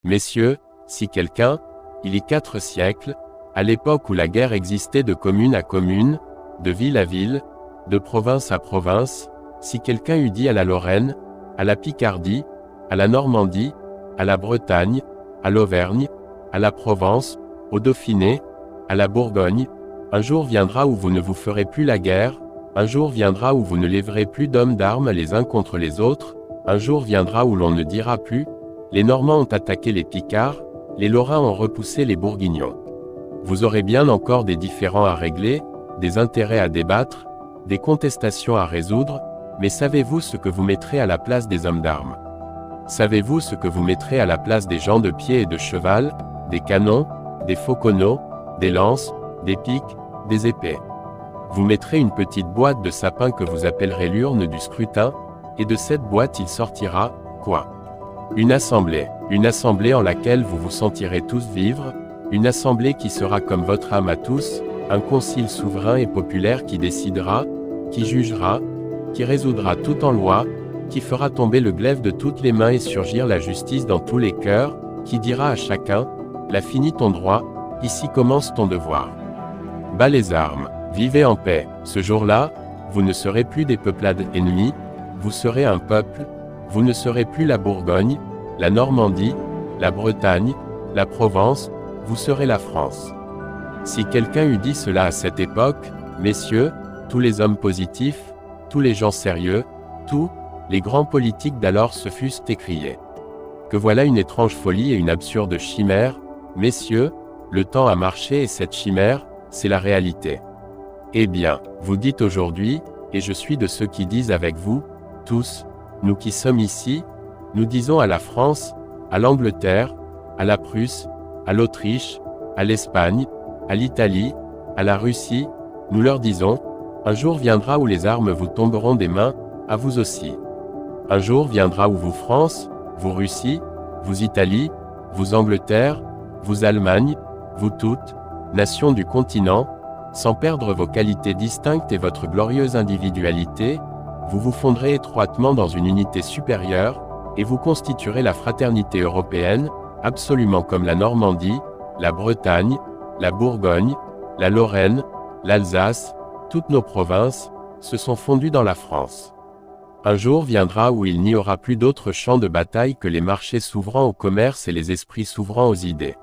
Messieurs, si quelqu'un, il y a 4 siècles, à l'époque où la guerre existait de commune à commune, de ville à ville, de province à province, si quelqu'un eût dit à la Lorraine, à la Picardie, à la Normandie, à la Bretagne, à l'Auvergne, à la Provence, au Dauphiné, à la Bourgogne, un jour viendra où vous ne vous ferez plus la guerre, un jour viendra où vous ne lèverez plus d'hommes d'armes les uns contre les autres, un jour viendra où l'on ne dira plus, les Normands ont attaqué les Picards, les Lorrains ont repoussé les Bourguignons. Vous aurez bien encore des différends à régler, des intérêts à débattre, des contestations à résoudre, mais savez-vous ce que vous mettrez à la place des hommes d'armes? Savez-vous ce que vous mettrez à la place des gens de pied et de cheval, des canons, des fauconneaux, des lances, des piques, des épées? Vous mettrez une petite boîte de sapin que vous appellerez l'urne du scrutin, et de cette boîte il sortira, quoi? Une assemblée en laquelle vous vous sentirez tous vivre, une assemblée qui sera comme votre âme à tous, un concile souverain et populaire qui décidera, qui jugera, qui résoudra tout en loi, qui fera tomber le glaive de toutes les mains et surgir la justice dans tous les cœurs, qui dira à chacun, là finit ton droit, ici commence ton devoir. Bas les armes, vivez en paix. Ce jour-là, vous ne serez plus des peuplades ennemies, vous serez un peuple, vous ne serez plus la Bourgogne, la Normandie, la Bretagne, la Provence, vous serez la France. Si quelqu'un eût dit cela à cette époque, messieurs, tous les hommes positifs, tous les gens sérieux, tous, les grands politiques d'alors se fussent écriés. Que voilà une étrange folie et une absurde chimère, messieurs, le temps a marché et cette chimère, c'est la réalité. Eh bien, vous dites aujourd'hui, et je suis de ceux qui disent avec vous, tous, nous qui sommes ici, nous disons à la France, à l'Angleterre, à la Prusse, à l'Autriche, à l'Espagne, à l'Italie, à la Russie, nous leur disons, un jour viendra où les armes vous tomberont des mains, à vous aussi. Un jour viendra où vous France, vous Russie, vous Italie, vous Angleterre, vous Allemagne, vous toutes, nations du continent, sans perdre vos qualités distinctes et votre glorieuse individualité, vous vous fondrez étroitement dans une unité supérieure, et vous constituerez la fraternité européenne, absolument comme la Normandie, la Bretagne, la Bourgogne, la Lorraine, l'Alsace, toutes nos provinces, se sont fondues dans la France. Un jour viendra où il n'y aura plus d'autre champ de bataille que les marchés s'ouvrant au commerce et les esprits s'ouvrant aux idées.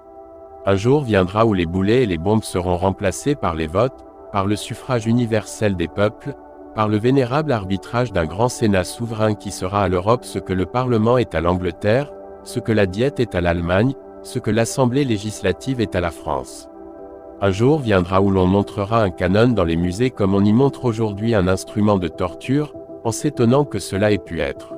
Un jour viendra où les boulets et les bombes seront remplacés par les votes, par le suffrage universel des peuples, par le vénérable arbitrage d'un grand Sénat souverain qui sera à l'Europe ce que le Parlement est à l'Angleterre, ce que la Diète est à l'Allemagne, ce que l'Assemblée législative est à la France. Un jour viendra où l'on montrera un canon dans les musées comme on y montre aujourd'hui un instrument de torture, en s'étonnant que cela ait pu être.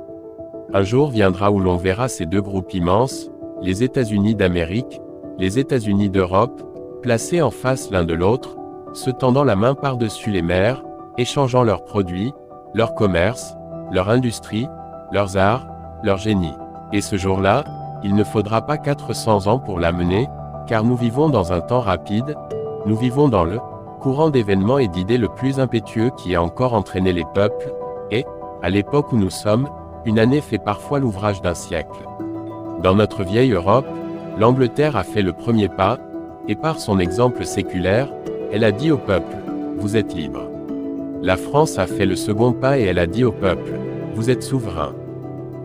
Un jour viendra où l'on verra ces deux groupes immenses, les États-Unis d'Amérique, les États-Unis d'Europe, placés en face l'un de l'autre, se tendant la main par-dessus les mers, échangeant leurs produits, leur commerce, leur industrie, leurs arts, leur génie. Et ce jour-là, il ne faudra pas 400 ans pour l'amener, car nous vivons dans un temps rapide, nous vivons dans le courant d'événements et d'idées le plus impétueux qui a encore entraîné les peuples, et, à l'époque où nous sommes, une année fait parfois l'ouvrage d'un siècle. Dans notre vieille Europe, l'Angleterre a fait le premier pas, et par son exemple séculaire, elle a dit au peuple, vous êtes libre. La France a fait le second pas et elle a dit au peuple, vous êtes souverain.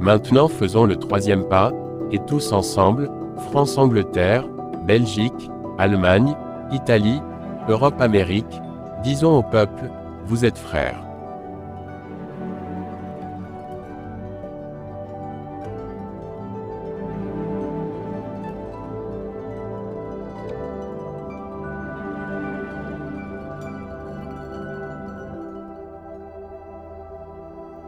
Maintenant faisons le troisième pas, et tous ensemble, France-Angleterre, Belgique, Allemagne, Italie, Europe-Amérique, disons au peuple, vous êtes frères.